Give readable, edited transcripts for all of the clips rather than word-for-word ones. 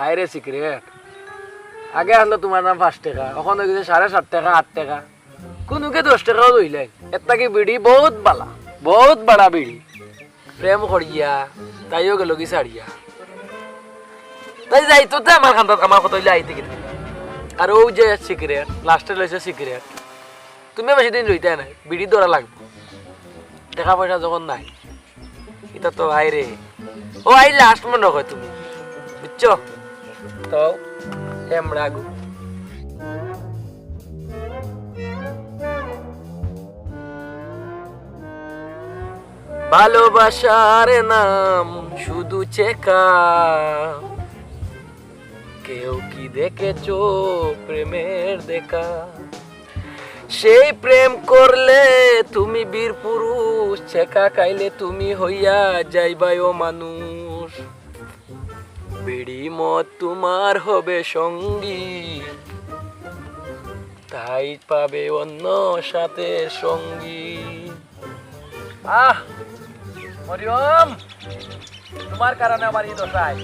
হায়রে সিগারেট আগে আসলো তোমার নাম 5 টাকা, এখন হয়ে গেছে 7.5 টাকা 8 টাকা, কোনকে 10 টাকাও দইলাই। এটা কি বিড়ি বহুত বালা, বহুত বড় বিড়ি। প্রেম করিয়া তাইও গেল কি ছাড়িয়া, তাই যাইতো তো আমার খান্দাত আমার কত হইলে আইতে কিনা। আর ও যে সিগারেট লাস্টে লইছে সিগারেট, তুমি বেশি দিন রইতে নাই, বিড়ি ধরা লাগবে। টাকা পয়সা যখন নাই, এটা তো আইরে ও আই লাস্ট মনে রাখো তুমি, বুঝছো তো এমরাগু। ভালোবাসার নাম শুধু চেকা, কেউ কি দেখেছো প্রেমের দেখা? সেই প্রেম করলে তুমি বীর পুরুষ, চেকা খাইলে তুমি হইয়া যাইবাই ও মানুষ। বিড়ি মত তোমার হবে সঙ্গী, তাই পাবে অন্য সাথে সঙ্গী। মরিয়ম, তোমার কারণে আমার এই দশায়।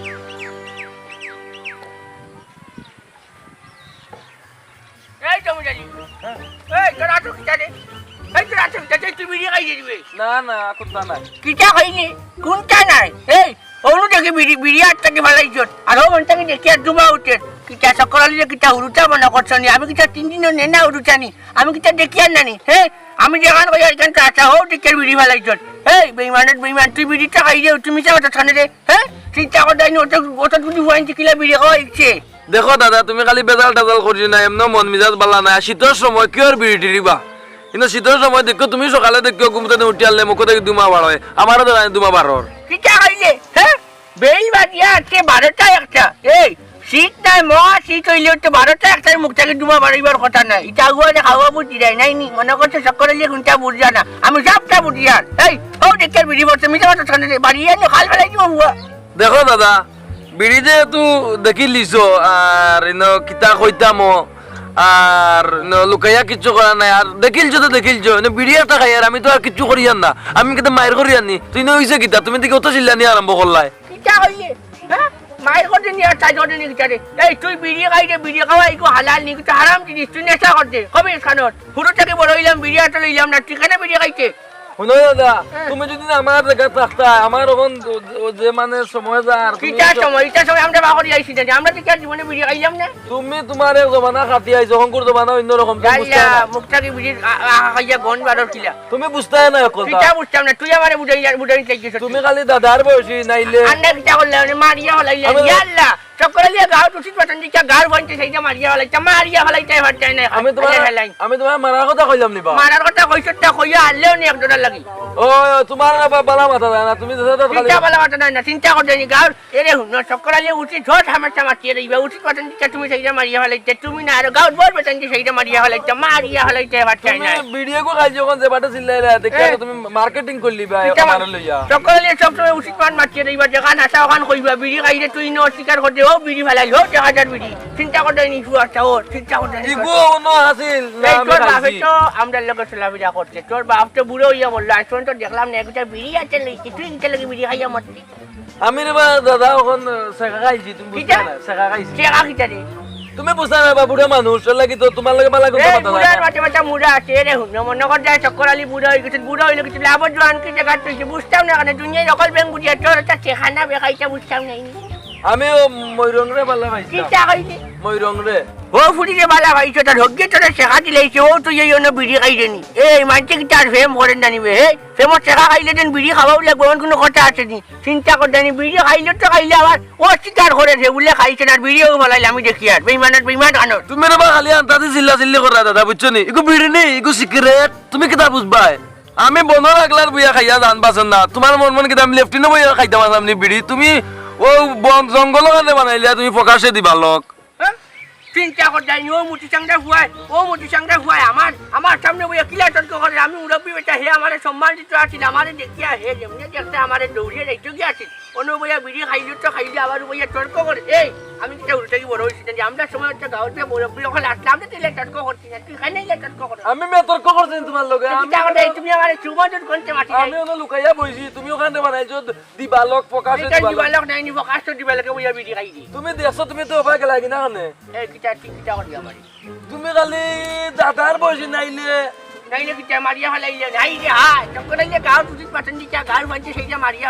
এই তুমি জানি এই তোরা তো কিটা দে, এই তোরা তো কিটা তুই বিড়ি খাই দিবি? না না কোনটা নাই, কিটা খাইনি কোনটা নাই? এই ওনু দেখি বিড়ি বিড়ি আর থেকে ভালাইছত আর ও মনটাকে দেখি আর ডুবা উঠে কিটা সকলালি কিটা উড়ুটা মনে করছনি। আমি কিটা 3 দিনও নেনা উড়ুটানি, আমি কিটা দেখি আর নানি। হ্যাঁ আমি যেখান কই এখান তো আচ্ছা হো দেখি বিড়ি ভালাইছত। এই বেইমানের বেইমান, তুই বিড়িটা খাই দে, তুমি চাও তো ছানে দে। হ্যাঁ চিন্তা কর দাইনি ওটা ওটা তুমি ওয়াইন কিলা বিড়ি খাওয়া ইচ্ছে। দেখো দাদা, তুমি খালি বেজাল টেজাল করছি না, এমন মন মিজাজ বালা নাই। শীতের সময় কি আর বিড়ি টিড়িবা, কিন্তু শীতের সময় দেখো তুমি সকালে দেখো ঘুমতে উঠি আনলে মুখ থেকে দুমা বার হয়, আমারও তো দুমা বার হর। কিটা খাইলে? হ্যাঁ বেল বাজিয়া আছে 12টা 1টা। এই শীত নাই মহা শীত হইলে তো 12টা 1টার মুখ থেকে ডুবা বাড়িবার কথা নাই। এটা আগুয়া খাওয়া বুঝি যায় নাই নি, মনে করছে সকলে কোনটা বুঝা না, আমি সবটা বুঝি। আর এই হো দেখে বিড়ি বসে মিশে কথা ছানে বাড়িয়ে নি খাল ফেলাই দিব বুয়া। দেখো দাদা, বিড়ি যে তু দেখি লিছো আর কিতা কইতামো আর লুকাইয়া কিচ্ছু করা নাই। আর দেখিলছো তো দেখিলছো বিড়ি একটা খাই, আর আমি তো আর কিচ্ছু করি না, আমি কিন্তু মায়ের করি আনি। তুই নইছে কিতা, তুমি দিকে অত চিল্লানি আরম্ভ করলাই। কিটা হইলে? হ্যাঁ মায়ের করতে নি আর তাই করতে নি কিটা রে? এই তুই বিড়ি খাই দে, বিড়ি খাওয়া ইকো হালাল নি, কিন্তু হারাম জিনিস। তুই নেশা করতে কবে খানত হুড়ো থেকে বড় হইলাম, বিড়ি একটা লইলাম না, তুই কেন বিড়ি খাইতে? শুনো দাদা, তুমি যদি আমার জায়গা থাকতা, আমার এখন যে মানে সময় যার কিটা সময় এটা সময় আমরা বাকরি আইছি না, আমরা কি আর জীবনে বিড়ি খাইলাম না? তুমি তোমার জমানা খাতি আইছো, শঙ্কুর জমানা অন্যরকম। মুখটাকে বিড়ি খাইয়া গন বারর কিলা তুমি বুঝতে না কথা, কিটা বুঝতাম না। তুই আমারে বুঝাই লাগিস, তুমি খালি দাদার বয়সী নাইলে আন্ডা কিটা করলে মারিয়া হলাইলে ইয়াল্লা সকলে গাও উচিত পাতন দিকা গার বনতে সেইটা মারিয়া হলাইতা মারিয়া হলাইতাই ভাটাই না। আমি তোমার মারার কথা কইলাম নি বা মারার কথা কইছটা কইয়া আনলেও নি একজনের লাগি। ও তোমার না বালা মাথা যায় না, তুমি দাদা খালি চিন্তা বালা মাথা না, চিন্তা করতেনি গাও এরে হুন সকলে উচিত ঝট হামাটা মাটিয়ে দিবা। উচিত পাতন দিকা তুমি সেইটা মারিয়া হলাইতা, তুমি না আর গাও বল বেতন দি সেইটা মারিয়া হলাইতা মারিয়া হলাইতাই ভাটাই না। তুমি ভিডিও কো খাই যখন যে বাটা চিল্লাইলা দেখে তুমি মার্কেটিং করলি ভাই আমার লইয়া। সকলে সব সময় উচিত মান মাটিয়ে দিবা, যেখান আসা ওখান কইবা বিড়ি খাইলে তুই ন স্বীকার করতে ও বিড়ি ভালাই হো 1000 বিড়ি। চিন্তা করতেনি ফুয়াটা ও চিন্তা করতেনি ইগো ন হাসিল না আমি তোর বাপ খাইছি। তো আমরা লোকে চলাফেরা করছে, তোর বাপ তো বুড়ো হইয়া বললো আজ পর্যন্ত দেখলাম না একটা বিড়ি আছে লইছি, তুই কিটা লাগি বিড়ি খাইয়া মরতি? আমি রে বা দাদা এখন শেখা খাইছি, তুমি বুঝতে না শেখা খাইছি। চেকা কিটা রে? তুমি বুঝতে না বা বুড়া মানুষ লাগি তো তোমার লাগে বালা কথা কথা বুড়ার মাঠে মাঠে মুড়া আছে রে হুন মনে কর যায় চক্কর আলী বুড়া হয়ে গেছে, বুড়া হইলে কিছু লাভ জোয়ান কি জায়গা তুইছে বুঝতাম না, কারণ দুনিয়ায় সকল ব্যাংক বুঝিয়া তোর একটা চেখানা বেখাইটা বুঝতাম না। আমি ময়ূরং রে বালা ভাইছি, কিটা কইছে ময়ূরং রে ও ফুটি রে বালা ভাইছো, তার হগ্গে তোরা শেখা দিলাইছে ও তুই এই অন্য বিড়ি খাইছে নি? এই মানছে কি তার ফেম করেন জানিবে? হে ফেমর শেখা খাইলে দেন বিড়ি খাওয়াও লাগবে এমন কোনো কথা আছে নি? চিন্তা কর জানি বিড়ি খাইলে তো খাইলে আবার ও স্বীকার করেছে বলে খাইছে না, বিড়িও বলাইলে আমি দেখি আর বেইমানের বেইমান আনো। তুমি রে বা খালি আন্তাদি চিল্লা চিল্লি করা দাদা বুঝছো নি? ইগো বিড়ি নেই, ইগো সিগারেট, তুমি কিতা বুঝবাই? আমি বনর আগলার বইয়া খাইয়া জান বাসন না, তোমার মন কিতা আমি লেফটিনে বইয়া খাইতাম আমনি বিড়ি, তুমি ও বন জঙ্গল কানে বানাইলা, তুমি প্রকাশে দিবা লোক। চিন্তা কর যায়নি ও মুটি চাংটা হুয়ায় আমার সামনে বইয়া কিলা তর্ক করে আমি মুরব্বী বেটা হে আমারে সম্মান দিতে আসিল আমারে দেখিয়া হে যেমনি দেখতে আমারে দৌড়িয়ে যাইতে গিয়ে আসিল অন্য বইয়া বিড়ি খাইলে আবার বইয়া তর্ক করে এই আমি কিটা উল্টে কি বড় হয়েছি যে আমরা সময় হচ্ছে গাঁৱতে মুরব্বী ওখানে আসলাম না দিলে তর্ক করছি না তুই খাই নাই তর্ক কর আমি মে তর্ক করছি তোমার লগে তুমি আমারে চুমাজন কোনতে মাটি আমি ওনো লুকাইয়া বইছি তুমি ওখানে বানাইছো দিবালক প্রকাশ দিবালক নাই নিব কাষ্ট দিবালকে বইয়া বিড়ি খাই দি তুমি দেখছো তুমি তো ওভাবে গেলা কিনা কানে এই কিটা করি আমারে তুমি খালি দাদার বয়সী নাইলে নাইলে কিটা মারিয়া ফেলাইলে নাই রে হাই চক্কর আলিয়ে গাঁৱত উচিত পাচন দিছা গাঁৱৰ ভাঞ্চে সেইটা মারিয়া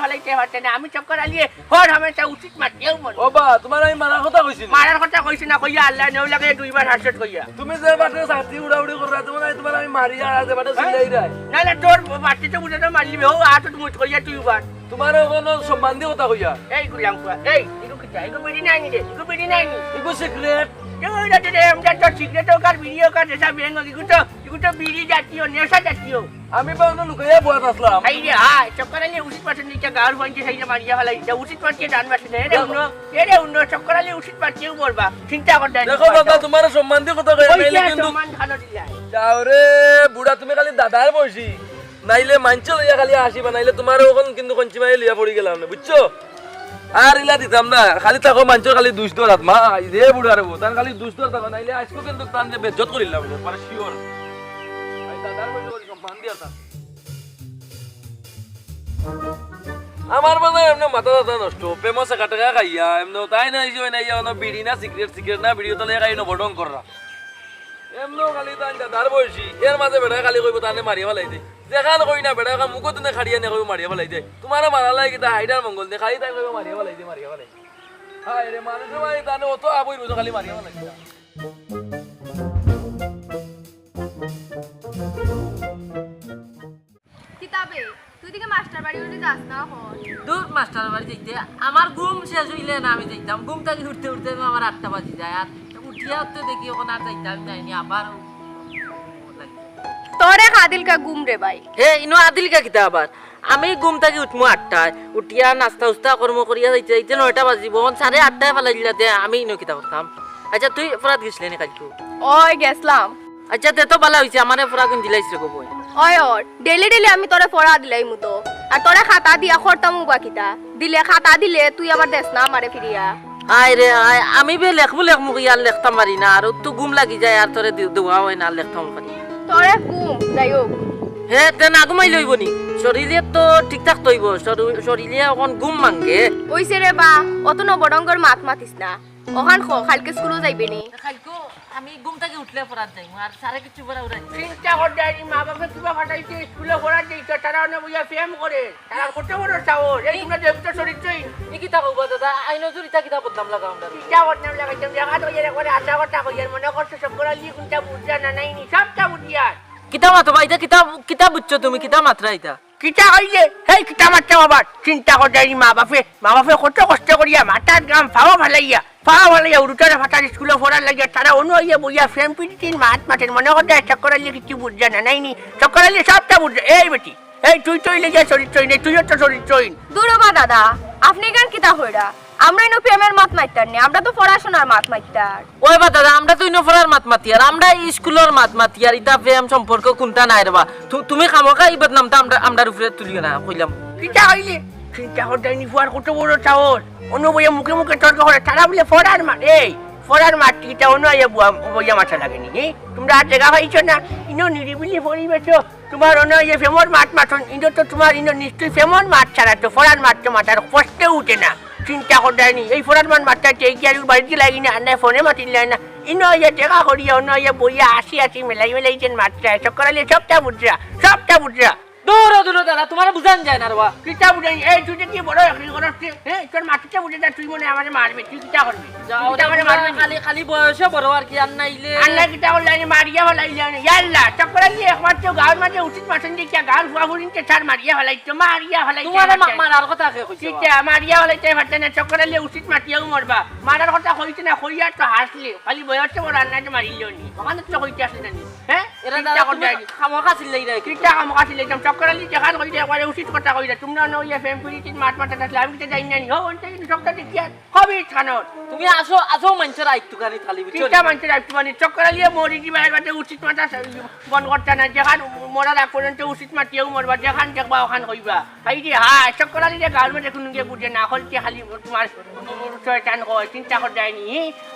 ফেলাইতে পারতে না আমি চক্কর আলিয়ে হর হামেশা উচিত মাতিও মন ও বা তোমার আমি মারার কথা কইছি মারার কথা কইছি না কইয়া আল্লাহ নেউলাকে দুইবার হাসত কইয়া তুমি যে বাটে সাথী উড়াউড়ি কররা তোমার আমি মারিয়া আর যে বাটে সিলাই রাই নালে তোর বাটিতে বুঝে তো মারলি ও আত মুত কইয়া তুই উবার তোমার কোনো সম্মান দিয়ে কথা কইয়া এই গুলাম কুয়া এই ইগো কিটা ইগো বিড়ি নাই নি রে ইগো বিড়ি নাই নি ইগো সিক্রেট এগুলো তো আমরা তো সিগারেট কার ভিডিও কার নেশা বেঙ্গ ইগুতো বিড়ি জাতীয় নেশা জাতীয় আমি পাউনো লুকাইয়া বয়াত আসলাম এই রে হাই চক্করালে উচিত পাচ্ছেন নিচে গাঁর ভাঞ্চে সেইটা মারিয়া ফেলাই উচিত পাচ্ছে ডান পাশে এরে উন্ন চক্করালে উচিত পাচ্ছেও বলবা চিন্তা কর দেখো দাদা তোমার সম্মান দিয়ে কথা কইয়া নাইলে কিন্তু সম্মান ভালো দিলাই যাও রে বুড়া তুমি খালি দাদার বয়সী নাইলে মানছ লইয়া খালি আসিবা নাইলে তোমার ওখান কিন্তু কঞ্চি মাই লিয়া পড়ি গেলাম না বুঝছো আর ইলা দিতাম না খালি থাকো মানছ খালি দুষ্ট রাত মা রে বুড়া রে তার খালি দুষ্ট থাকো নাইলে আজকে কিন্তু তান যে বেজ্জত করিলাম পারে শিওর আই দাদার বয়সী করি সম্মান দিয়া তা আমার মনে হয় এমনি মাথা দাদা নষ্ট প্রেম টাকা টাকা খাইয়া এমনি তাই না হিসেবে নাই বিড়ি না সিগারেট না বিড়ি তাহলে খাই নবডং করা এমনও খালি তাই দাদার বয়সী এর মাঝে বেড়া খালি কইব তানে মারিয়া ফেলাই দে দেখান কই না বেড়া মুখো তুমি খাড়িয়া নে কইব মারিয়া ফেলাই দে তোমার মারা লাগে কিতা হাইডার মঙ্গল দে খালি তাই কইব মারিয়া ফেলাই দে হাই রে মানুষ ভাই তানে অত আবই রোজ খালি মারিয়া ফেলাই কিতাবে তুই দিকে মাস্টার বাড়ি উঠে যাস না হন দূর মাস্টার বাড়ি যাইতে আমার ঘুম শেষ হইলে না আমি যাইতাম ঘুম থেকে উঠতে উঠতে আমার 8টা বাজি যায় আর উঠিয়া উঠতে দেখি ওখানে আর যাইতাম যাইনি আবার তোরে খাদিল কা গুম রে ভাই হে ইনো আদিল কা কিতা আবার আমি ঘুম থেকে উঠমু 8টায় উঠিয়া নাস্তা উস্তা কর্ম করিয়া যাইতে যাইতে 9টা বাজিব 8:30টায় ফেলাই দিলাতে আমি ইনো কিতা করতাম আচ্ছা তুই ফরাত গেছিলি না কালকে ওই গেছলাম আচ্ছা তে তো ভালো হইছে আমারে ফরা কোন দিলাইছ রে গো ওই ডেলি আমি তোরে পড়া দিলাই মুতো আর তোরে খাতা দিয়া খরতাম বাকিটা দিলে খাতা দিলে তুই আবার দেস না আমারে ফিরিয়া হাই রে হাই আমি বে লেখমু ইয়ার লেখতাম পারি না আর তো ঘুম লাগি যায় আর তোরে দেওয়া হয় না লেখতাম পারি তোরে গুম যাই হোক হে তে না ঘুমাই লইব নি শরীরে তো ঠিকঠাক তৈব শরীরে এখন ঘুম মাঙ্গে ওইছে রে বা অত নবডঙ্গর মাত মাতিস না ওখান খালকে স্কুলে যাইবে নি খাইকো আমি ঘুম থেকে উঠলে পড়াত যাই আর সারা কিছু পড়া উড়াই চিন্তা কর যায়নি মা বাবা কিবা ফাটাইছে স্কুলে পড়ার দিয়েছে তারা অনেক বইয়া ফেম করে তারা কত বড় চাওর এই তোমরা দেবতা চরিত্রই ই কিতা কইবা দাদা আইনো জুরিতা কিতা বদনাম লাগা আমরা চিন্তা কর নাম লাগাইতাম দেখা তো এর করে আশা কথা কইয়ার মনে করছে সব করা লিয়ে কোনটা বুঝা না নাইনি সবটা বুঝিয়া কিতা মাতো বাইতা কিতা বুঝছো তুমি কিতা মাত্রা আইতা কিতা হইলে হেই কিতা মারতে বাবা চিন্তা কর যায়নি মা বাপে কত কষ্ট করিয়া মাথার গাম ফাওয়া ভালাইয়া উড়ুটারে ফাটার স্কুলে পড়ার লাগিয়া তারা অন্য হইয়া বইয়া ফ্রেম পিটিন মাতেন মনে কর যায় চক্কর আলিয়ে কিছু বুঝা না নাইনি চক্কর আলিয়ে সবটা বুঝা এই বেটি এই তুই লেগে চরিত্রহীন তুইও তো চরিত্রহীন দুরবা দাদা আপনি কেন কিতা হইরা আমরা ইনো প্রেমের মাত মাইতার নি আমরা তো পড়াশোনার মাত মাইতার ওই বা দাদা আমরা তো ইনো পড়ার মাত মাতি আর আমরা স্কুলের মাত মাতি আর ইতা প্রেম সম্পর্ক কোনটা নাই রে বা তুমি খামকা এই বদনামটা আমরা উপরে তুলিও না কইলাম কিতা হইলে চিন্তা কর যায়নি ফুয়ার কত বড় চাওর অন্য বইয়া মুখে তর্ক করে তারা বলে ফরার মাঠ এই ফরার মাঠ কিটা অন্য বইয়া মাথা লাগেনি তোমরা আর জায়গা পাইছো না ইনো নিরিবিলি পরিবেশ তোমার অন্য ফেমর মাঠ মাথন ইনো তো তোমার ইনো নিশ্চয়ই ফেমর মাঠ ছাড়া তো ফরার মাঠ তো মাথার কষ্টে উঠে না চিন্তা কর যায়নি এই ফরার মাঠ মাঠটা চেয়ে কি আর বাড়িতে লাগি না আর ফোনে মাতিল না ইনো জায়গা করিয়া অন্য বইয়া আসি মেলাইছেন মাঠটা চক্করালে সবটা বুঝরা দূর দাদা তোমার বুঝান যায় না রে বা কিতা বুঝাই এই তুই কি বড় একলি করছিস হ্যাঁ তোর মাটিটা বুঝে যা তুই মনে আমারে মারবে তুই কিতা করবি যাও খালি বয়সে বড় আর কি আর নাইলে আল্লাহ কিতা বললানি মারিয়া ফলাইলানি ইয়াল্লা চক্করালি একবার তো গাঁর মাঝে উচিত মাসন দেখিয়া গাঁর ফুয়াফুরিনকে ছাড় মারিয়া ফলাইতো মারিয়া ফলাইতো তোমার মারার কথা কে কইছো কিতা মারিয়া ফলাইতে পারতে না চক্করালি উচিত মাটিয়াও মরবা মারার কথা কইতে না কইয়া তো হাসলি খালি বয়সে বড় আন্নাতে মারিলনি ওখানে তো কইতে আসলে না হ্যাঁ এরা চিন্তা দাদা করতে তুমি আইনি। খামোখা চিল্লাই রাখি কিটা কাম কাছিল একদম চক্কর আলী দেখা কই দে একবারে উচিত কথা কই দে তোমরা ন ইয়া ফেম পুরি তিন মাঠ মাঠে আসলে আমি কিটা যাই না নি হো অন্তে কিন্তু চক্কর দেখিয়া কবি ছানর তুমি আসো আসো মানুষের আইতুকানি থালি বুঝছো চিন্তা মানছে রাখতে মানে চক্কর আলী মরি দি বাইরে বাদে উচিত মাঠা বন করতে না যেখান মরার আগ পর্যন্ত উচিত মাটিও মরবা যেখান দেখবা ওখান কইবা এই যে হ্যাঁ চক্কর আলী যে গাঁর মধ্যে কোনো গিয়ে বুঝে না হলতে খালি তোমার শয়তান হয় চিন্তা করে যায়নি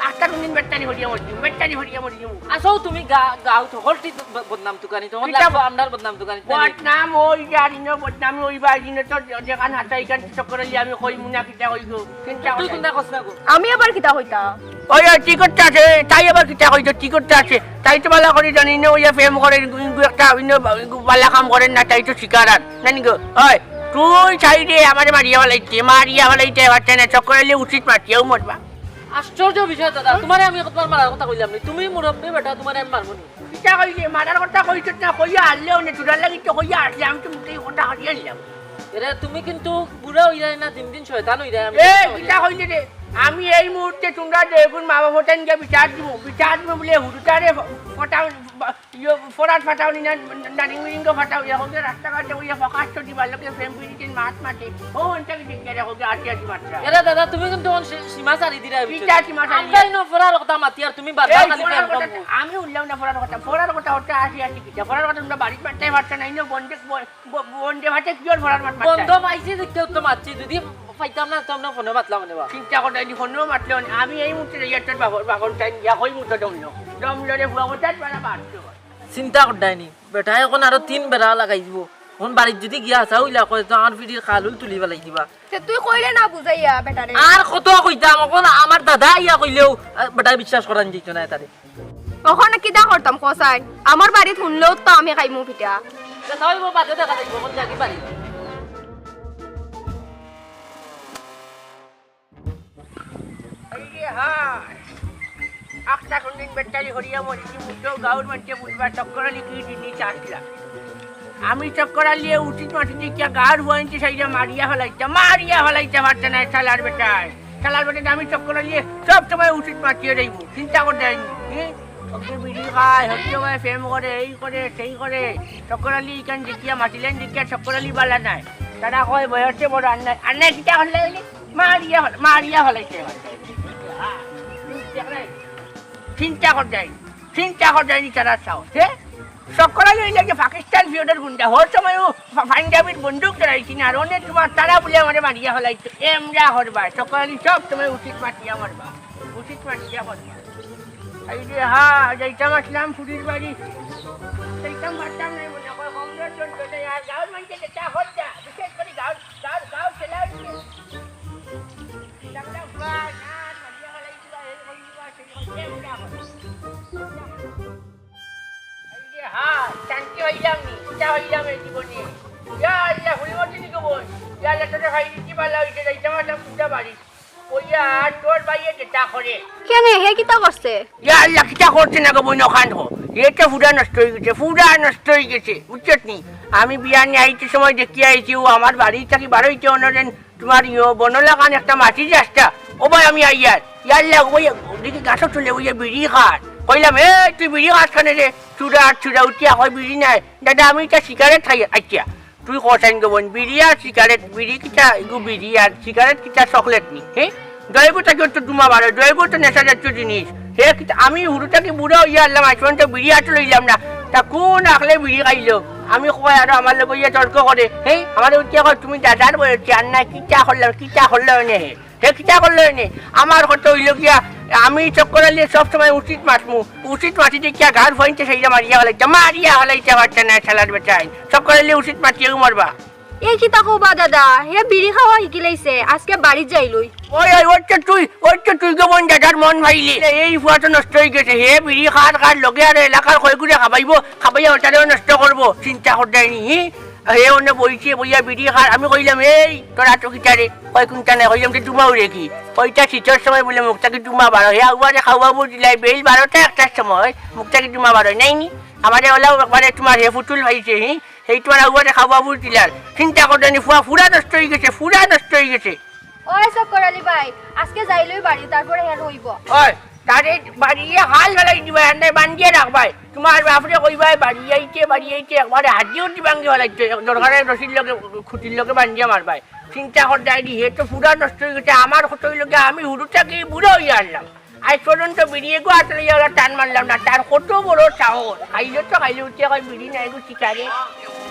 আটটা দিন বেটারি হরিয়া মরি আসো তুমি গাও তো হলটি বদনাম তুকানি তখন কিতা লাগবো আপনার বদনাম তুকানি বদনাম ওই জানিনো বদনাম ওই বাজিনো তো যেখান হাতাই কান চক্কর আলী আমি কই মুনা কিটা কইব চিন্তা তুই করে কোনটা কস না গো আমি আবার কিতা হইতাম ওই কি করতে আছে তাই আবার কিটা কইতো কি করতে আছে তাই তো বালা করে জানি না ওই ফেম করে একটা বালা কাম করেন না তাই তো শিকারাত জানি গো ওই তুই চাইরে আমারে মারিয়া ফেলাইতে পারছে না চক্কর আলী উচিত মাটিও মরবা আশ্চর্য বিষয় দাদা তোমারে আমি তোমার মারার কথা কইলাম নি তুমি মুরব্বী বেটা তোমারে আমি মারবো নি কিটা কইছে মারার কথা কইছত না কইয়া আনলেও না চুরার লাগি তো কইয়া আসলে আমি তো মুখে কথা হারিয়ে নিলাম এরা তুমি কিন্তু বুড়া হই যায় না দিন দিন শয়তান হই যায় আমি কিটা কইছে রে আমি এই মুহূর্তে তোমরা দেখুন মা বাবা ফোটান গিয়ে বিচার দিব বলে হুড়ুটারে ফটাও ফোরাট ফাটাও নি না নারিং মিরিং ফাটাও এখন রাস্তাঘাটে ওই ফকাশ দিবার লোকে ফ্রেম পিরিটিন মাছ মাঠে ও অন্টাকে দিকে দেখো যে আটি আটি মাত্রা এরা দাদা তুমি কিন্তু সীমা সারি দিরা কিটা সীমা সারি আমরাই ন ফরার কথা মাতি আর তুমি বারবার খালি প্রেম করবো আমি উঠলাম না ফোরার কথা ওটা আসি আসি কিটা ফোরার কথা তোমরা বাড়ির মাঠটাই পারছো না ইনো বন্ডে ভাটে কি ওর ফোরার মাঠ বন্ধ পাইছি দেখতে তো মারছি যদি পাইতাম না তো আমরা ফোনে বাতলাম না চিন্তা করতে যদি ফোনও মাতলো আমি এই মুহূর্তে ইয়ারটার বাবন টাইম ইয়া কই মুহূর্তে দমলো রে ভুয়া কোথায় পারা বাড়ছো চিন্তা করদাইনি বেটা এখন আরো 3 বেড়া লাগাই দিব এখন বাড়ির যদি গিয়া আসা হইলা কয় তো আর ফিডির খালুল তুলি পেলাই দিবা তে তুই কইলে না বুঝাইয়া বেটারে আর কত কইতাম এখন আমার দাদা ইয়া কইলেও বেটা বিশ্বাস করান যেত না তারে ওখানে কিতা করতাম কসাই আমার বাড়িত শুনলেও তো আমি খাইমু পিঠা কথা হইব বাদে দেখা যাইব কোন জায়গা বাড়ি এই যে হ্যাঁ একটা কোনদিন বেটারি হরিয়া মরিছি মুদ্দো গাউর মানছে বুঝবা চক্করালি কি জিনিস আসলা আমি চক্করালিয়ে উচিত মাটি দিয়ে গার হইছে সেইটা মারিয়া ফেলাইতে পারছে না শালার বেটায় আমি চক্করালিয়ে সব সময় উচিত মাটিয়ে রইব চিন্তা করতে ওকে বিড়ি খায় হচ্ছে ফেম করে এই করে সেই করে চক্করালি এখান দেখিয়া মাতিলেন দেখিয়া চক্করালি বালা নাই তারা কয় বয়সে বড় আন্নাই কিটা হলে মারিয়া ফেলাইতে চিন্তা করতে যায়নি তারা চাও চক্করালি হইলে যে পাকিস্তান ফিওডের গুন্ডা হর সময় পাঞ্জাবির বন্দুক ধরাইছি না আর অনেক তোমার তারা বলে আমার মারিয়া ফেলাইতো এমরা হরবা চক্করালি সব সময় উচিত মাটিয়া মারবা করবা এই যে হ্যাঁ যাইতাম আসলাম ফুটির বাড়ি যাইতাম পারতাম নাই মনে করে কমজোর চলতো না আর গাঁর মানুষে যেটা হত্যা বিশেষ করে গাঁও ছেলে শান্তি হইলাম নি চিন্তা হইলাম এই জীবনে আল্লাহ হুলিমতি নিকে বল আল্লাহ তোদের ভাই কি ভালো হইছে যাইতাম আসলাম পুজা বাড়ি ওইয়া তোর ভাইয়ে যেটা করে কেন হে কিতা করছে আল্লাহ কিটা করছে না গো বই নখান হো এটা ফুডা নষ্ট হয়ে গেছে বুঝছত নি আমি বিয়া নিয়ে আইতে সময় দেখি আইছি ও আমার বাড়ি থাকি বারোইতে অনরেন তোমার বনলাগান একটা মাটি রাস্তা ও ভাই আমি আইয়ার আল্লাহ ওই ওদিকে গাছ চলে ওই বিড়ি খাট কইলাম তুই বিড়ি খাট খানে রে চূড়া উঠিয়া হয় বিড়ি নাই দাদা আমি এটা সিগারেট খাই আচ্ছা তুই কষাইন গবন বিড়ি আর সিগারেট বিড়ি কিটা এগু বিড়ি আর সিগারেট কিটা চকলেট নি হ্যাঁ জয়গুটা কি হচ্ছে দুমা বারো জয়গু তো নেশা জাতীয় জিনিস হে আমি হুড়ুটাকে বুড়ো ইয়ে আনলাম আজমান তো বিড়ি হাঁটু লইলাম না তা কোন আঁকলে বিড়ি খাইলো আমি কয় আর আমার লোক ইয়ে তর্ক করে হেই আমার উঠিয়া কয় তুমি দাদার বলেছি আর না কিটা করলো নে হে কিটা করলো নে আমার কথা হইল গিয়া আমি চক্করালি সবসময় উচিত মাটি দেখিয়া ঘাড় ভইতে সেইটা মারিয়া হলাইতে পারছে না খেলার বেটাই চক্করালি উচিত মাটিও মারবা এই কিতা কবা দাদা হে বিড়ি খাওয়া শিকিলাইছে আজকে বাড়ি যাইলই ওইটা তুই গবন দাদার মন ভাইলি এই ফুয়াটো নষ্ট হয়ে গেছে হে বিড়ি খার লগে আর এলাকার কয়গুড়ে খাবাইয়া ওটারেও নষ্ট করবো চিন্তা করতেনি হে অন্য বইয়া বিড়ি খার আমি কইলাম এই তোরা তো কিটারে কয় কোনটা নাই কইলাম যে ডুমাও রেখি ওইটা শীতের সময় বলে মুখটাকে ডুমা বারো হে আগুয়ারে খাওয়াবো দিলাই বেল 12টা 1টার সময় মুখটাকে ডুমা বারো নাইনি আমাদের ওলাও একবারে তোমার হে ফুটুল ভাইছে সেই তোমার আগুয়ারে খাওয়াবো দিলার চিন্তা করতেনি ফুরা নষ্ট হয়ে গেছে ওই চক্করালি ভাই আজকে যাইলই বাড়ি তারপরে হে রইব ওই তারে বাড়িয়ে হাল ফেলাই দিবা এনে বান্ধিয়ে রাখবাই তোমার বাপরে কইবাই বাড়ি আইতে একবারে হাজিও দিবাঙ্গি ফেলাইছে দরকারে রশির লগে খুঁটির লগে বান্ধিয়ে মারবাই চিন্তা কর যাইনি হে তো পুরা নষ্ট হয়ে গেছে আমার কত লগে আমি হুড়ুটাকে বুড়ো হয়ে আনলাম আজ পর্যন্ত বিড়িয়ে গো আসলে টান মারলাম না তার কত বড় সাহস খাইলে উঠে বিড়ি নাই গো শিকারে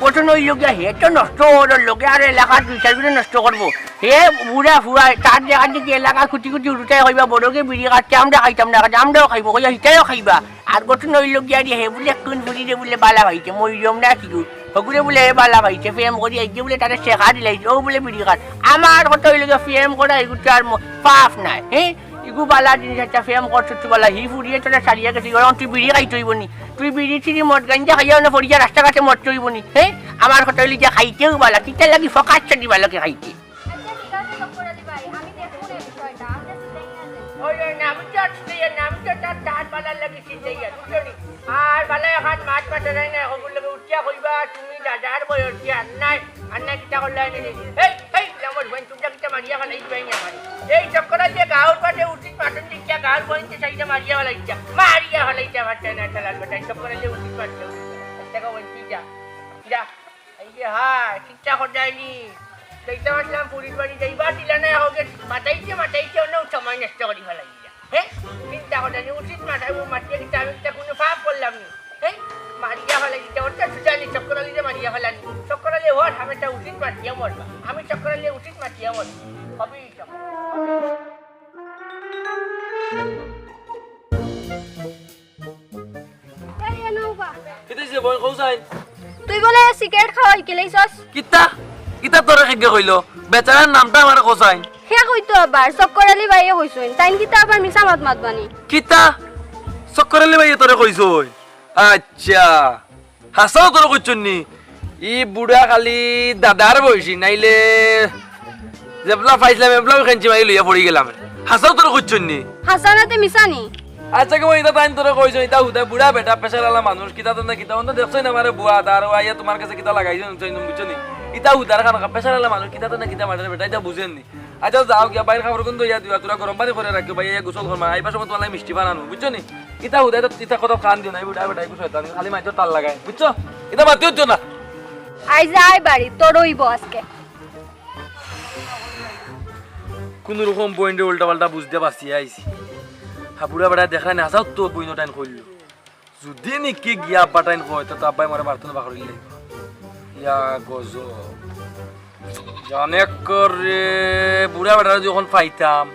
প্রথম ওই লোকে হে তো নষ্ট হলো লোকে আর এলাকার দুই চার বিড়ি নষ্ট করবো হে বুড়া ফুড়া তার দেখা দেখি এলাকা খুঁটি উঠুটাই হইবা বড়কে বিড়ি কাটতে আমরা খাইতাম না আমরাও খাইব কইয়া হিটাইও খাইবা আর গঠন ওই লোক গিয়া হে বলে কোন বুড়িরে বলে বালা খাইছে মরিয়ম না কিছু হগুরে বলে হে বালা খাইছে ফেম করি আইছে বলে তারা শেখা দিলাইছে ও বলে বিড়ি কাট আমার কত ওই লোকে ফেম করা এগুলো আর পাপ নাই হ্যাঁ ইগু বালা জিনিস একটা ফেম করছো তুই বালা হি ফুরিয়ে তোরা সারিয়া গেছি তুই বিড়ি খাইতে হইব নি তুই বিড়ি চিড়ি মদ গাঞ্জা খাইয়াও না ফরিয়া রাস্তাঘাটে মদ চইব নি হ্যাঁ আমার কথা হইলে যে খাইতেও বালা কিতা লাগি ফকাচ্ছা দি বালাকে খাইতে আর বালা এখন মাছ মাথা যায় না ওগুলোকে উঠিয়া কইবা তুমি দাদার বয়স কি আন্না কিতা করলে আমার বোন তুমি কিতা মারিয়া ফেলাই দিবাই না আমার এই চক্করা যে গাঁর পাশে উঠিত পাটন দিচ্ছা গাঁর বোনকে সাইডে মারিয়া ফেলাইছা ভাবছে না একটা লাগবে তাই চক্করা যে উঠিত পারছে টাকা বলছি যা এই যে হ্যাঁ ঠিকঠাক হয়ে যায়নি দেখতে পারলাম পুরীর বাড়ি যাইবা দিলা না হোক মাথাইছে অন্য সময় নষ্ট করি ফেলাই হ্যাঁ চিন্তা করে উচিত মাটিয়ে দিতে আমি কোনো পাপ করলাম না হ্যাঁ মারিয়া ফেলাই দিতে ওটা সুজানি চক্করালিতে মারিয়া ফেলানি চক্করালি হট আমি একটা উচিত মাটিয়া মরবা আমি চক্করালি উচিত মাটিয়া মরবা হবেই তুই বলে সিগারেট খাওয়াই কেলাইছস কিতা তোরে খেগে কইলো বেচারার নামটা আমার কোসাই হে কইতো আবার চক্করালি বাইয়ে কইছইন তাইন কিতা আবার মিছা মাত মাতবানি কিতা চক্করালি ভাই তোরে কইছই আচ্ছা হাসাও তোরে কইছনি ই বুড়া খালি দাদার বয়সী নাইলে জেবলা ফাইছলাম এবলা খেঞ্চি মাই লইয়া পড়ি গেলাম হাসাও তোরে কইছনি হাসানাতে মিছানি আচ্ছা কেমন এটা টাইম তোরে কইছো এটা হুদা বুড়া বেটা পেশারালা মানুষ কিতা তো না কিতা অন্য দেখছই না আমারে বুয়া দার আইয়া তোমার কাছে কিতা লাগাইছো বুঝছনি ইতা হুদার খান পেশারালা মানুষ কিতা তো না কিতা মারে বেটা এটা বুঝেননি আচ্ছা যাও গিয়া বাইরে খাবার কিন্তু ইয়া দিবা তোরা গরম পানি করে রাখিও ভাই গোসল করমা আইবা সময় তোমার মিষ্টি বানানো বুঝছনি ইতা হুদা ইতা কত কান দিও না বুড়া বেটা কিছু হইতা খালি মাইতো তাল লাগায় বুঝছো এটা বাদ দিও না আই যাই বাড়ি তোর হইব আজকে কোন রকম পয়েন্টে উল্টা পাল্টা বুঝতে পারছি আইছি হাবুড়া বেড়া দেখা না আসাও তো বইনো টাইম করলো যদি নাকি গিয়া আব্বা টাইম হয় তো আব্বাই মারে বার্তন বাকরি লাগবে ইয়া গজ জানে করে বুড়া বেড়া যখন পাইতাম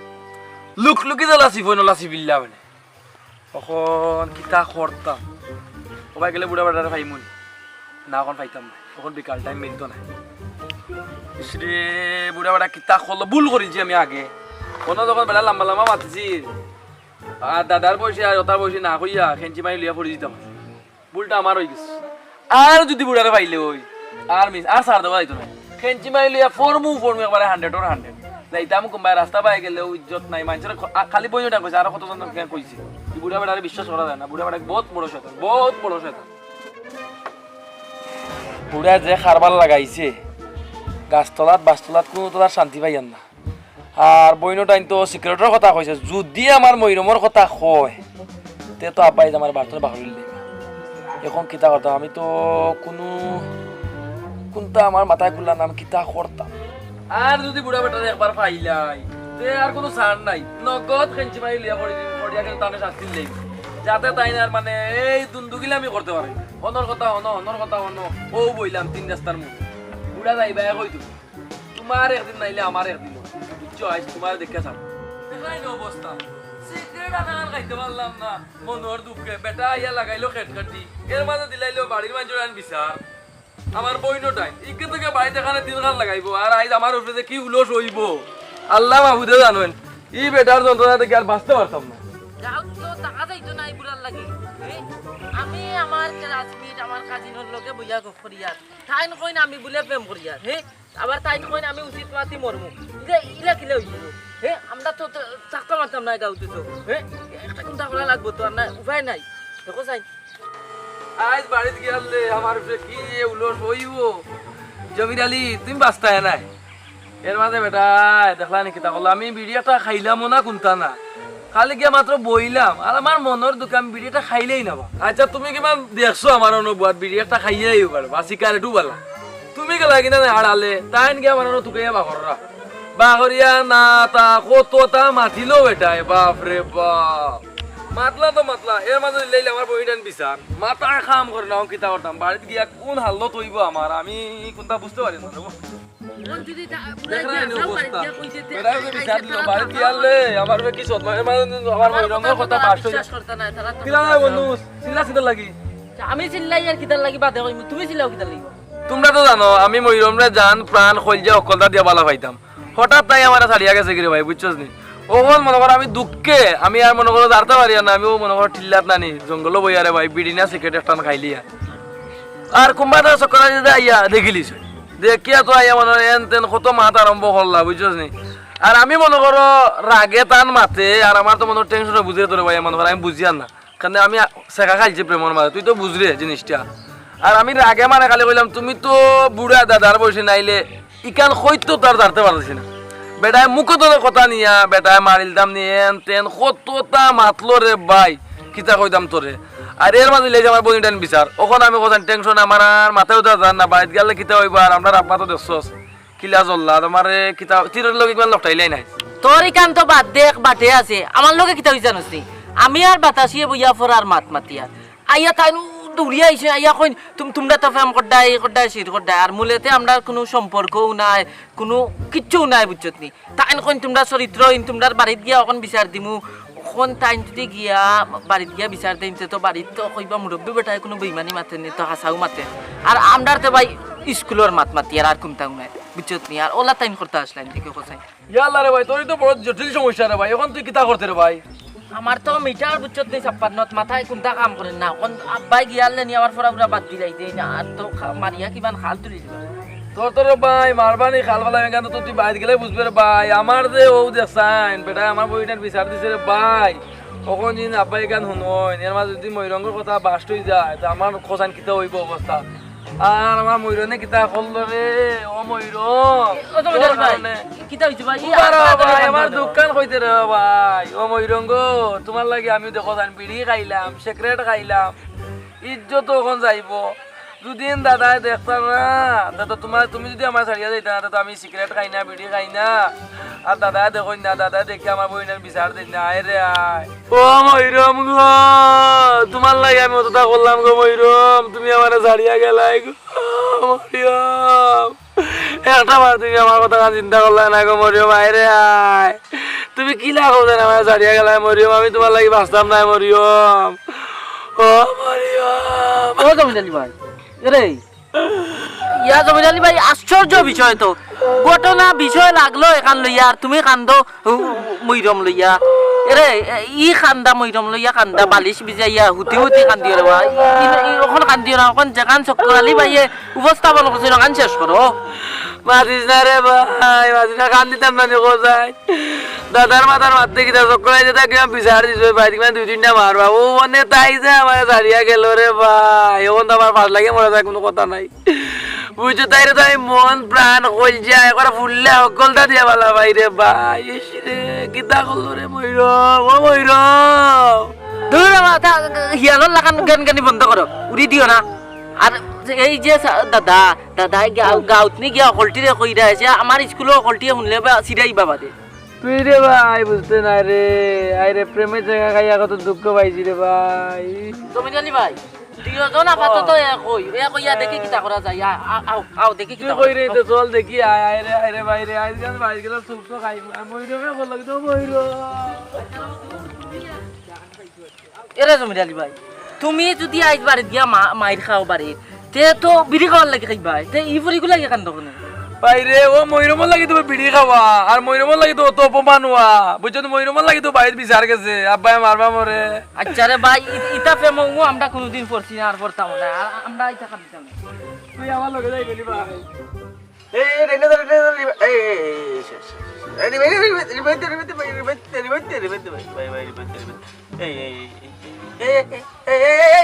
লুকি লাসি ফোন লাসি বিল্লা মানে তখন কিতা করতাম সবাই গেলে বুড়া বেড়ারে পাইমুন না এখন পাইতাম না তখন বিকাল টাইম মিলতো না রে বুড়া বেড়া কিতা করলো ভুল করেছি আমি আগে কোনো যখন বেড়া লম্বা লম্বা মাতিছি আর দাদার বয়সে আর ওটার বয়সে না কইয়া খেঞ্চি মারি লিয়া পড়ে দিতাম ভুলটা আমার হয়ে গেছে আর যদি বুড়ারে পাইলে ওই আর সার দেওয়া যাইতো না খেঞ্চি মারি লিয়া ফর্মু একবারে 100 or 100 যাইতাম কোনবাই রাস্তা পাই গেলেও ইজ্জত নাই মানুষের খালি বইটা কইছে আর কতজন কইছে বুড়া বেড়ারে বিশ্বাস করা যায় না বুড়া বেড়া বহুত বড় শয়তান বুড়া যে খারবার লাগাইছে গাছতলাত বাসতলাত কোনো তো শান্তি পাইয়ান না আর বইনো টাইম তো সিক্রেটের কথা কইছে যদি আমার মইরমর কথা কয় তে তো আব্বাই আমার বার্তন বাহরিল দেবে এখন কিতা করতাম আমি তো কোনটা আমার মাথায় খুললাম আমি কিতা করতাম আর যদি বুড়া বেটারে একবার পাইলাই তে আর কোনো ছাড় নাই নগদ খেঞ্চি মারি লিয়া পড়িয়া গেলে তাহলে শাস্তি লাগবে যাতে তাই না মানে এই দুন্দুগিলা আমি করতে পারি অনর কথা ও বইলাম 3 রাস্তার মুখ বুড়া যাইবা কইতো তোমার একদিন নাইলে আমার একদিন বুঝছো আজ তোমার দেখে থাক দেখাই না অবস্থা সিগারেট আনার খাইতে পারলাম না মনোর দুঃখে বেটা ইয়া লাগাইলো খেটখাটি এর মাঝে দিলাইলো বাড়ির মানুষের আন বিচার আমার বইনো টাইম ইকে থেকে বাড়িতে এখানে 3 ঘন্টা লাগাইবো আর আজ আমার উপরে যে কি উলস হইব আল্লাহ মাহবুদে জানেন ই বেটার যন্ত্রণা থেকে আর বাঁচতে পারতাম না যাও তো টাকা যাইতো না এই বুড়ার লাগি আমি আমার ক্লাসমেট আমার কাজিনের লগে বইয়া গপ করিয়ার তাইন কইন আমি বলে প্রেম করিয়ার আবার তাইন কইন আমি উচিত মাতি মরমু ইলা কিলে হইব আমরা তো চাক্কা মারতাম না গাউতে তো একটা কোনটা করা লাগবো তো আর না উপায় নাই দেখো চাই আজ বাড়িতে গেলে আমার উপরে কি উলস হইব জমির আলী তুমি বাঁচতায় নাই এর মাঝে বেটা দেখলা নাকি তা আমি বিড়িয়াটা খাইলামও না কোনটা না খালি গিয়া মাত্র বইলাম আর আমার মনের দোকান বিড়িটা খাইলেই না। আচ্ছা তুমি কিমান দেখছো আমার অনুবাদ বিড়ি একটা খাইলেই পারো বা সিগারেটও বলা তুমি গেলা কিনা আড়ালে তাই গিয়া আমার তুকাইয়া বাঘররা বাঘরিয়া না তা কতটা মাতিলো এটাই বাপরে বাপ মাতলা তো মাতলা এর মাঝে লাইলে আমার বইটান বিচার মাথা খাম করে নাও কিতা করতাম বাড়িতে গিয়া কোন হাল্লত হইব আমার আমি কোনটা বুঝতে পারি না আমি চিল্লাই আর কিতার লাগি বাদে কইম তুমি চিল্লাও কিতার লাগি তোমরা তো জানো আমি ময়ূরমরে জান প্রাণ খলজা অকলতা দিয়া বালা পাইতাম হঠাৎ তাই আমার ছাড়িয়া গেছে কিরে ভাই বুঝছস নি ওখন মনে করো আমি দুঃখে আমি আর মনে করো দাঁড়তে পারি না আমিও মনে করো ঠিল্লাত নানি জঙ্গল বইয়ারে ভাই বিড়ি না সিগারেট টান খাইলিয়া আর কুম্বাটা চক্কর যদি আইয়া দেখিলিস দেখিয়া তো আইয়া মনে হয় এন তেন কত মাত আরম্ভ করলা বুঝছস নি আর আমি মনে করো রাগে টান মাতে আর আমার তো মনে টেনশন বুঝিয়ে তোরে ভাই মনে করো আমি বুঝি আর না কারণ আমি শেখা খাইছি প্রেমর মাঝে তুই তো বুঝলি জিনিসটা আর আমি রাগে মানে খালি কইলাম তুমি তো বুড়া দাদার বয়সে নাইলে ইকান হইতো তার দাঁড়তে পারছি না বেটায় মুখে তোর কথা নিয়া বেটায় মারিলতাম নিয়ে তেন কতটা মাতলো রে ভাই কিতা কইতাম তোরে আর এর মাঝে লেগে আমার বনিটান বিচার ওখানে আমি কোথায় টেনশন আমার আর মাথায় উঠা যান না বাড়িতে গেলে কিতা হইব আর আমরা আব্বা তো দেখছস কিলা জ্বললা তোমার কিতা তীরের লোক ইমান লকটাইলাই নাই তোর ইকান তো বাদ দেখ বাটে আছে আমার লগে কিতা হইছা নছি আমি আর বাতাসিয়ে বইয়া ফরার মাত মাতিয়া আইয়া তাই দৌড়িয়া আইছে আইয়া কই তোমরা তো ফেম করডাই সির করডাই আর মূলেতে আমরা কোনো সম্পর্কও নাই কোনো কিচ্ছু নাই বুঝছত নি তাই কই তোমরা চরিত্র তোমরা বাড়িত গিয়া অকন বিচার দিমু অকন টাইম যদি গিয়া বাড়িত গিয়া বিচার দিন তো বাড়িত তো কইবা মুরব্বী বেটায় কোনো বেইমানি মাতে নি তো হাসাও মাতে আর আমরা তো ভাই স্কুলের মাত মাতি আর কোনটাও নাই বুঝছত নি আর ওলা টাইম করতে আসলেন দেখো কোথায় ইয়াল্লা রে ভাই তোরই তো বড় জটিল সমস্যা রে ভাই এখন তুই কিতা করতে রে ভাই আমার তো মিটার বুঝছত নেই ছাপ্পান্নত মাথায় কোনটা কাম করেন না কোন আব্বাই গিয়ালে নি আবার ফরা পুরা বাদ দিলাই দেই না আর তো মারিয়া কিমান খাল তুলি দিবা তোর তোর ভাই মারবানি খালবালা কেন তো তুই বাইরে গেলে বুঝবে রে ভাই আমার যে ও দেখছাইন বেটা আমার বইটার বিচার দিছে রে ভাই কখন দিন আব্বাই গান শুনোয় এর মাঝে যদি ময়ূরঙ্গের কথা বাস্ট হয়ে যায় তো আমার খোঁচান কিতা হইব অবস্থা আর আমার ময়ূরনে কিতা করলো রে ও ময়ূরং কিতা হইছে ভাই ভাই আমার দোকান কইতে রে ভাই ও ময়ূরঙ্গ তোমার লাগে আমি দেখো জান বিড়ি খাইলাম সিগারেট খাইলাম ইজ্জত ওখান যাইব দুদিন দাদাই দেখতাম না দাদা তুমি যদি আমার ছাড়িয়া যাইতা না তো আমি সিগারেট খাই না বিড়ি খাই না আর দাদা দেখুন না দাদা দেখি আমার বইনের বিচার দিন না আয় রে আয় ও ময়ূরম গো তোমার লাগে আমি অতটা করলাম গো ময়ূরম তুমি আমার ছাড়িয়া গেলাই গো মরিয়ম একটা বার তুমি আমার কথা চিন্তা করলে না গো মরিয়ম আয় রে আয় তুমি কি লাগো দেন আমার ছাড়িয়া গেলাই মরিয়ম আমি তোমার লাগে বাঁচতাম না মরিয়ম ও মরিয়ম ও জমিদারি ভাই রে ইয়া জমিদারি ভাই আশ্চর্য বিষয় তো ঘটনা বিষয় লাগলো এখান লইয়া আর তুমি কান্দো মইরম লইয়া এরে ই কান্দা মইরম লইয়া কান্দা বালিশ বিজাইয়া হুতি হুতি কান্দিও রে ভাই ওখন কান্দিও না ওখন যেখান চক্করালি ভাইয়ে উপস্থাপন করছে ওখান শেষ করো মাতিস না রে ভাই মাতিস না কান দিতাম না কোথায় দাদার মাথার মারতে কি চক্করাই যেটা কি বিচার দিছো বাইরে মানে 2-3টা মারবা ও মনে তাই যে আমার ছাড়িয়া গেল রে ভাই এখন তো আমার পাশ লাগে মরে যায় কোনো কথা নাই বুঝছো তাই রে তো আমি মন প্রাণ কল যায় একবার ফুললে সকলটা দিয়া ভালা ভাই রে ভাই ইস রে কিতা করলো রে ময়ূরম ও ময়ূরম দূর মাথা হিয়ানোর লাগান গান গানি বন্ধ করো উড়ি দিও না আর এই যে দাদা গাঁত নি গিয়া অকলটিরে কইরা আছে আমার স্কুলে অকলটিয়ে শুনলে সিরাই বাবা দে তুই রে ভাই বুঝতে না রে আরে প্রেমের জায়গা খাইয়া কত দুঃখ পাইছি রে ভাই জমিদারি ভাই দুইজন আপাতত কইয়া দেখি কিতা করা যায় আও দেখি কিতা কই রে তো চল দেখি আয় রে ভাই রে আজ গান ভাই গেল সুপ খাই মইরমে বল লাগি তো মইরো এরে জমিদারি ভাই তুমি যদি আজ বাড়ি দিয়া মাইর খাও বাড়ি তে তো বিড়ি খাওয়ার লাগে খাইবা তে ই ফুরিগুলো লাগে কান্দ কোনে ভাই রে ও মইরমন লাগি তো বিড়ি খাওয়া আর মইরমন লাগি তো অপমান হওয়া বুঝছো তো মইরমন লাগি তো বাইরে বিচার গেছে আব্বাই মারবা মরে আচ্ছা রে ভাই ইতা ফেমো আমরা কোনোদিন পড়ছি না আর পড়তাম না আর আমরা ইতা খাইতাম না তুই আমার লগে যাই গেলি ভাই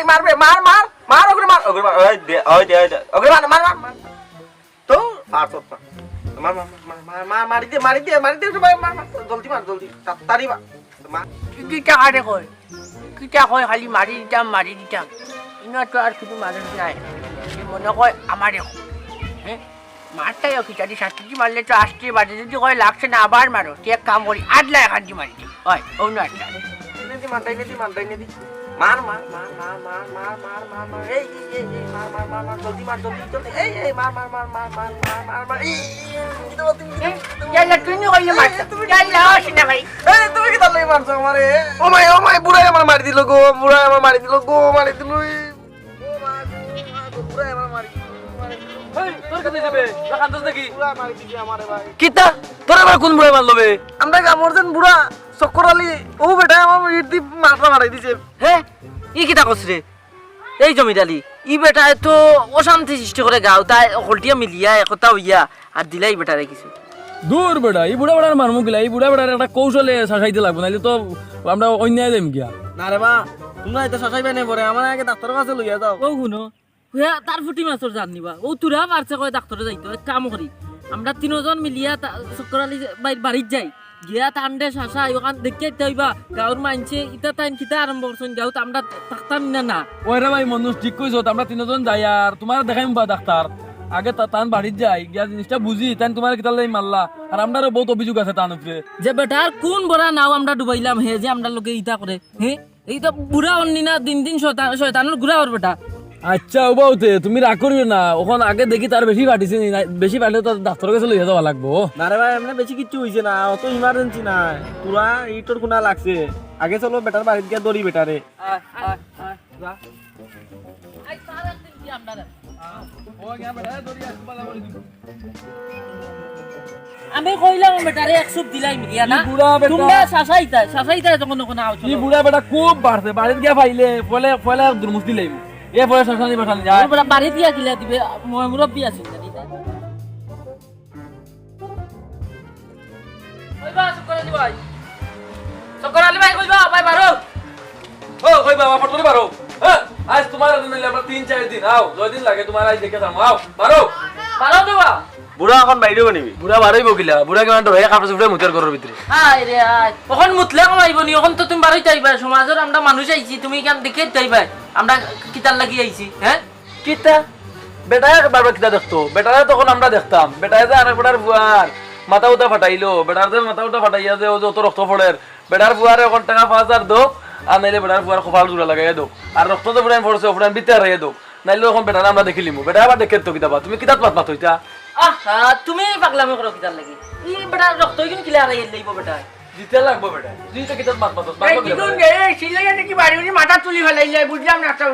মারবে মার মার মার ওগুলো মার ওগুলো মার ওই দে ওগুলো মার মার মার তো আর তো মার মার মার মার মার মারি দে মার মার জলদি মার জলদি তাড়াতাড়ি মার কিটা কারে কয় কিটা কয় খালি মারি দিতাম ইনো তো আর কিছু মানুষ নাই মনে কয় আমারে হ্যাঁ মারটাই কিটা দি শাস্তি মারলে তো আসতে বাজে যদি কয় লাগছে না আবার মারো তুই এক কাম করি আটলা এখান দি মারি হয় অন্য আটলা মানটাই নেদি মার এই মার জলদি এই মার ইয়াল্লা তুই নি কইলে মারছ ইয়াল্লা আসিনা ভাই এই তুমি কি তালে মারছো আমারে ও মাই বুড়াই আমার মারি দিল গো বুড়াই আমার মারি দিল ও মা বুড়াই আমার মারি এই তোর কাছে যাবে রাখান্তস নাকি বুড়া মারি দিছে আমারে ভাই কিতা তোর আবার কোন বুড়া মারলো বে আমরা গামরছেন বুড়া চক্কর আলী ও বেটা আমার ইট দি মারাই দিছে হ্যাঁ ই কিতা করছ রে এই জমিদালি ই বেটায় তো অশান্তি সৃষ্টি করে গাও তাই হলটিয়া মিলিয়া একতা হইয়া আর দিলাই বেটারে কিছু দূর বেটা এই বুড়া বেড়ার মারমু গিলা এই বুড়া বেড়ার একটা কৌশলে শাসাইতে লাগবে নাইলে তো আমরা অন্যায় দেম গিয়া না রে মা তোমরা এটা শাসাইবে না পরে আমার আগে ডাক্তারের কাছে লইয়া যাও ও শুনো হুয়া তার ফুটি মাছর জান নিবা ও তুরা মারছে কয় ডাক্তারে যাইতো এক কাম করি আমরা তিনজন মিলিয়া চক্করালি বাড়িত যাই গিয়া টান্ডে শাসা ওখান দেখিয়ে হইবা গাঁর মানছে ইটা টাইম কিতা আরম্ভ করছেন গাঁত আমরা থাকতাম না ওরে ভাই মানুষ ঠিক কইছো আমরা তিনজন যাই আর তোমার দেখাইম বা ডাক্তার আগে তান বাড়িত যাই গিয়া জিনিসটা বুঝি তাই তোমার কিতা লাই মারলা আর আমরারও বহুত অভিযোগ আছে তার উপরে যে বেটার কোন বড়া নাও আমরা ডুবাইলাম হে যে আমরা লোকে ইটা করে হে এইটা বুড়া অন্যি না দিন শয়তানের ঘুরা ওর বেটা আচ্ছা ও বাউতে তুমি রাগ করিও না ওখান আগে দেখি তার বেশি ফাটিছে বেশি ফাটলে তো ডাক্তারের কাছে লইয়া যাওয়া লাগবো না রে ভাই এমনি বেশি কিছু হইছে না অত ইমার্জেন্সি নাই তোরা ইটোর কোনা লাগছে আগে চলো বেটার বাড়িতে গিয়া দড়ি বেটারে আমি কইলাম বেটারে 100 দিলাই মিলিয়া না বুড়া বেটা। তোমরা শাসাইতা যখন কোন আও এই বুড়া বেটা খুব বাড়ছে বাড়িত গিয়া ফাইলে ফলে দুর্মুক্তি লাইব এ পরে শাসানি বাসানি যায় বড় বাড়ি দিয়া কিলা দিবে মই মুরব্বি আছি জানি না কইবা সকরালি ভাই কইবা ভাই বারো ও কই বাবা ফটরে বারো হ্যাঁ আজ তোমার দিন নিলে আমরা 3-4 দিন আও 2 দিন লাগে তোমার আজ দেখে যাম আও বারো দেবা বুড়া এখন বাইরে নিবি বুড়া বাড়াইব গিলা বুড়া কেমন তো হয়ে কাপড় চুপড়ে মুতের ঘরের ভিতরে আয় রে আয় এখন মুতলে কমাইব নি এখন তো তুমি বাড়িতে আইবা সমাজের আমরা মানুষ আইছি তুমি কেন দেখে যাইবা আমরা কিতার লাগি আইছি হ্যাঁ কিতা বেটায় বারবার কিতা দেখতো বেটায় তখন আমরা দেখতাম বেটায় যে আরেক বেটার বুয়ার মাথা উঠা ফাটাইলো বেটার যে মাথা উঠা ফাটাইয়া যে ও যত রক্ত পড়ের বেটার বুয়ারে এখন টাকা 5000 দোক আর নাইলে বেটার বুয়ার কপাল জোড়া লাগাইয়া দোক আর রক্ত তো বেটায় পড়ছে ওপরান ভিতরে হারাইয়া দোক নাইলে এখন বেটার আমরা দেখিলিমু বেটা আবার দেখে তো কিতাবা তুমি কিতাত মাত হইতা আহা তুমি পাগলামি করো কিতার লাগি ই বেটা রক্ত কিন্তু কিলা আরাই লইব বেটা দিতে লাগবো বেটা তুই তো কিতাত মাত এই কিগুন রে সিলাইয়া নাকি বাড়ি মাথা তুলি ফেলাইলে বুঝলাম না তো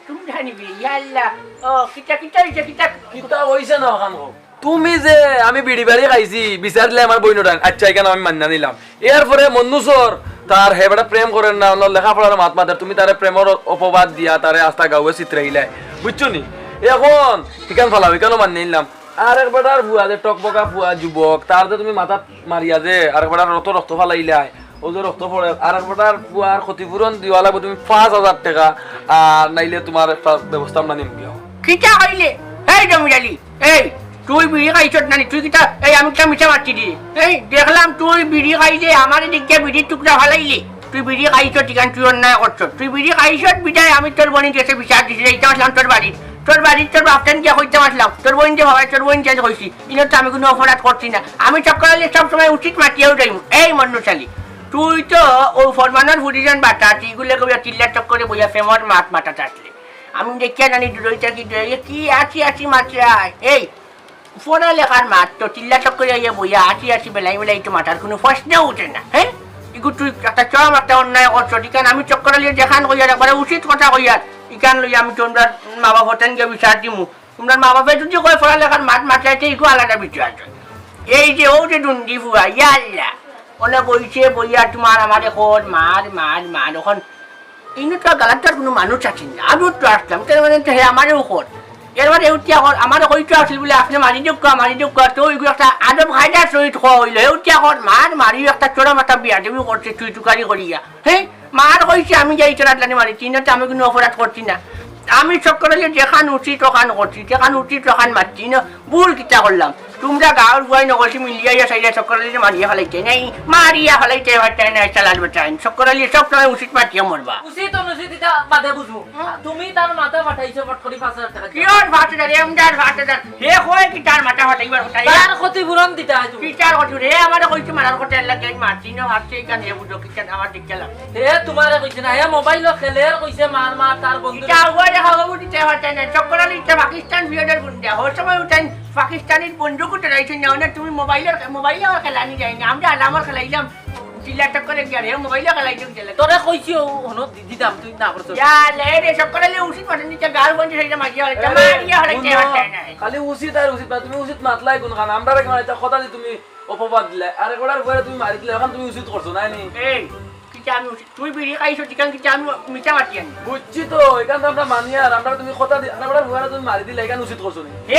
তুমি জানিবি ইয়াল্লা ও কিটা কিতা হইছে না ওখান তুমি যে আমি বিড়ি বাড়ি খাইছি বিচারলে আমার বইনটা আচ্ছা এখানে আমি মান্না নিলাম এরপরে মন্নুসর তার হেবেটা প্রেম করেন না অন্য লেখাপড়ার মাত মাতার তুমি তারে প্রেমের অপবাদ দিয়া তারে আস্থা গাওয়ে চিত্রাইলাই বুঝছো নি এখন ঠিকান ফালাও এখানেও মান্য নিলাম আর একবারটার ভুয়া যে টকবকা ভুয়া যুবক তার যে তুমি মাথা মারিয়া যে আর একবারটার রক্ত ফালাইলাই ও যে রক্ত পড়ে আর একবারটার ভুয়ার ক্ষতিপূরণ দিওয়া লাগবে তুমি 5000 টাকা আর নাইলে তোমার একটা ব্যবস্থা আমরা নিম গিয়া কিটা হইলে এই জমিদালি এই তুই বিড়ি খাইছত নানি তুই কিটা এই আমি কিটা মিছা মারছি দি এই দেখলাম তুই বিড়ি খাইছে আমার দিকে বিড়ির টুকরা ফালাইলি তুই বিড়ি খাইছ ঠিকান তুই অন্যায় করছ তুই বিড়ি খাইছত বিদায় আমি তোর বোন কাছে বিচার দিছি এইটা আসলাম তোর বাড়ির তোর বাপটান গিয়া কইতে আসলাম তোর বোন যে ভাবাই তোর বোন যে কইছি ইনত আমি কোনো অপরাধ করছি না আমি চক্করালে সব সময় উচিত মাতিয়েও যাই এই মন্নুশালী তুই তো ও ফরমানের ফুরিজন বাটা তুইগুলো কবিয়া চিল্লা চক্করে বইয়া ফেমর মাথা চাটলে আমি দেখিয়া জানি দুইটা কি আছি মাত্র এই পড়ালেখার মাঠ তো চিল্লা চক্করে বইয়া আছি বেলাই তো মাথার কোনো প্রশ্নও উঠে না হ্যাঁ ইগু তুই একটা চরম একটা অন্যায় করছ ইকান আমি চক্করালিয়ে দেখান কইয়ার একবারে উচিত কথা কইয়ার ইকান লইয়া আমি তোমরা মা বাবা হতেন গিয়ে বিচার দিমু তোমরা মা বাবা যদি কয় পড়ালেখার মাঠে ইগু আলাদা বিচার এই যে ও যে দুন্দি ফুয়া ইয়াল্লা অনেক বইয়া তোমার আমারে কর মার ওখান ইনো তো গালাটার কোনো মানুষ আছেন না আমি তো আসলাম তার মানে হে আমারও কর এরবারে উঠিয়া কর আমার হইতো আসল বলে আপনি মারি যোগ তো ওইগুলো একটা আদব খাইদার সহিত খাওয়া হইলো উঠিয়া কর মারি একটা চোরা মাথা বিয়া দেবী করছে তুই টুকারি করিয়া হ্যাঁ মার কইছে আমি যাই চোরাতলানি মারিছি না তো আমি কোনো অপরাধ করছি না আমি চক্করালে যেখান উচিত ওখান করছি যেখান উচিত ওখান মারছি না ভুল কিতা করলাম তোমরা গাঁর বুয়াই নগরছি মিলিয়া সাইডে চক্করালি মারিয়া ফেলাইতে নাই মারিয়া ফেলাইতে পারতে না চালাল বাটাইন চক্করালি সব সময় উচিত মাটিয়া মরবা উচিত অনুচিত এটা বাদে বুঝবো তুমি তার মাথা পাঠাইছো ফট করে 5000 টাকা দিয়ে। কিয়র ভাত দাঁড়ে এমদার ভাত দাঁড় হে কয় কি তার মাথা ফাটাইবার কথাই তার ক্ষতিপূরণ দিতে হয় তুমি। কি তার কথা রে আমার কইছে মারার কথা লাগে মারছি না ভাবছে কেন হে বুঝো কি কেন আমার দিক গেলাম হে তোমারে কইছে না হে মোবাইল খেলে কইছে মার মার তার বন্ধু এটা উয়া দেখা বাবু দিতে পারতে না চক্করালি পাকিস্তান বিয়াদের গুন্ডা হর সময় উঠাই পাকিস্তানের বন্দুক উঠে রাইছেন না তুমি মোবাইলে খেলানি যায়নি আমরা আলামর খেলাইলাম চিল্লা টক্করে গিয়ে রে মোবাইলে খেলাইতে গেলে তোরে কইছি হনো দিদি দাম তুই না করছ ইয়া লে রে চক্করালি উচিত পাঠান দিতে গাল বন্ধ হইছে মারিয়া হইছে মারিয়া হইছে না খালি উচিত আর উচিত না তুমি উচিত মাতলাই কোন খান আমরা মানে একটা কথা যে তুমি অপবাদ দিলে আরে গোড়ার পরে তুমি মারি দিলে এখন তুমি উচিত করছো নাই নি এই কিটা আমি তুই বিড়ি খাইছো চিকেন কিটা আমি মিঠা মাটি আনি বুঝছি তো এখান তো আমরা মানি আর আমরা তুমি কথা দি আরে গোড়ার পরে তুমি মারি দিলে এখানে উচিত করছো নি হে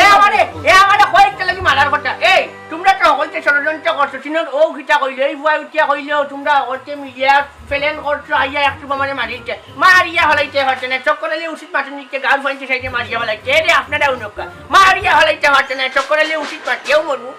আমারে কয়েকটা লাগি মারার কথা এই তোমরা তো হইতে ষড়যন্ত্র করছো চিনো ও কিটা কইলে এই বুয়া উঠিয়া কইলেও তোমরা ওতে মিডিয়া ফেলেন করছো আইয়া একটু মানে মারিতে মারিয়া হলাইতে পারছে না চক্করালি উচিত মাটি নিতে গাল ফাইতে সাইডে মারিয়া হলাইতে রে আপনারা উনকা মারিয়া হলাইতে পারছে না চক্করালি উচিত মাটিও মরু